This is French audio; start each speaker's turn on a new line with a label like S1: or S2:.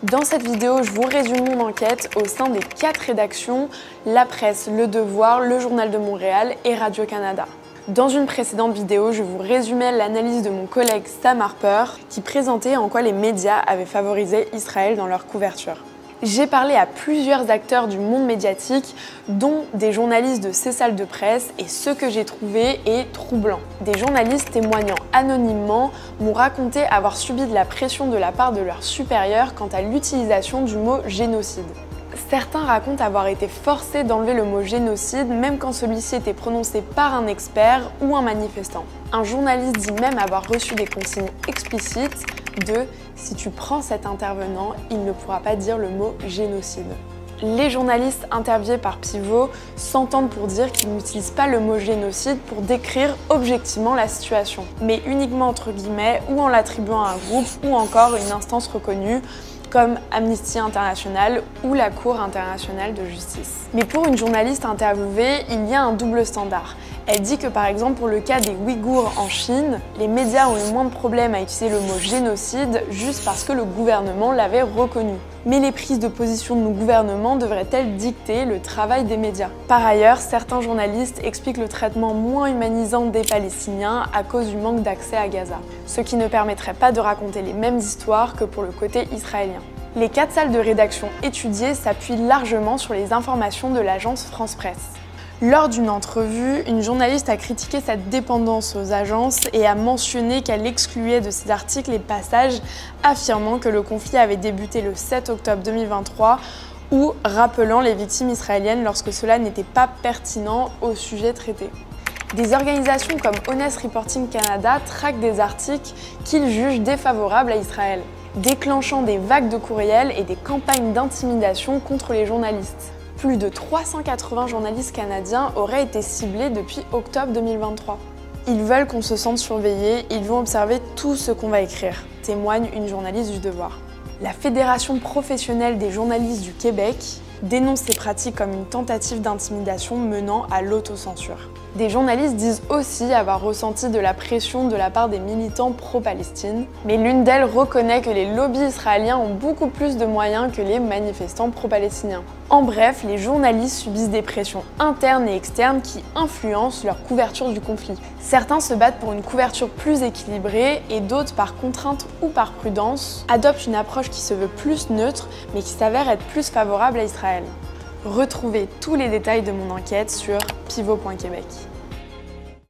S1: Dans cette vidéo, je vous résume mon enquête au sein des 4 rédactions, La Presse, Le Devoir, Le Journal de Montréal et Radio-Canada. Dans une précédente vidéo, je vous résumais l'analyse de mon collègue Sam Harper qui présentait en quoi les médias avaient favorisé Israël dans leur couverture. J'ai parlé à plusieurs acteurs du monde médiatique, dont des journalistes de ces salles de presse, et ce que j'ai trouvé est troublant. Des journalistes témoignant anonymement m'ont raconté avoir subi de la pression de la part de leurs supérieurs quant à l'utilisation du mot génocide. Certains racontent avoir été forcés d'enlever le mot génocide même quand celui-ci était prononcé par un expert ou un manifestant. Un journaliste dit même avoir reçu des consignes explicites de « si tu prends cet intervenant, il ne pourra pas dire le mot génocide ». Les journalistes interviewés par Pivot s'entendent pour dire qu'ils n'utilisent pas le mot génocide pour décrire objectivement la situation, mais uniquement entre guillemets ou en l'attribuant à un groupe ou encore une instance reconnue comme Amnesty International ou la Cour internationale de justice. Mais pour une journaliste interviewée, il y a un double standard. Elle dit que par exemple pour le cas des Ouïghours en Chine, les médias ont eu moins de problèmes à utiliser le mot génocide juste parce que le gouvernement l'avait reconnu. Mais les prises de position de nos gouvernements devraient-elles dicter le travail des médias? Par ailleurs, certains journalistes expliquent le traitement moins humanisant des Palestiniens à cause du manque d'accès à Gaza, ce qui ne permettrait pas de raconter les mêmes histoires que pour le côté israélien. Les 4 salles de rédaction étudiées s'appuient largement sur les informations de l'agence France Presse. Lors d'une entrevue, une journaliste a critiqué cette dépendance aux agences et a mentionné qu'elle excluait de ses articles les passages affirmant que le conflit avait débuté le 7 octobre 2023 ou rappelant les victimes israéliennes lorsque cela n'était pas pertinent au sujet traité. Des organisations comme Honest Reporting Canada traquent des articles qu'ils jugent défavorables à Israël, déclenchant des vagues de courriels et des campagnes d'intimidation contre les journalistes. Plus de 380 journalistes canadiens auraient été ciblés depuis octobre 2023. Ils veulent qu'on se sente surveillé, ils vont observer tout ce qu'on va écrire, témoigne une journaliste du Devoir. La Fédération professionnelle des journalistes du Québec dénonce ces pratiques comme une tentative d'intimidation menant à l'autocensure. Des journalistes disent aussi avoir ressenti de la pression de la part des militants pro-Palestine, mais l'une d'elles reconnaît que les lobbies israéliens ont beaucoup plus de moyens que les manifestants pro-palestiniens. En bref, les journalistes subissent des pressions internes et externes qui influencent leur couverture du conflit. Certains se battent pour une couverture plus équilibrée et d'autres, par contrainte ou par prudence, adoptent une approche qui se veut plus neutre mais qui s'avère être plus favorable à Israël. Retrouvez tous les détails de mon enquête sur pivot.québec.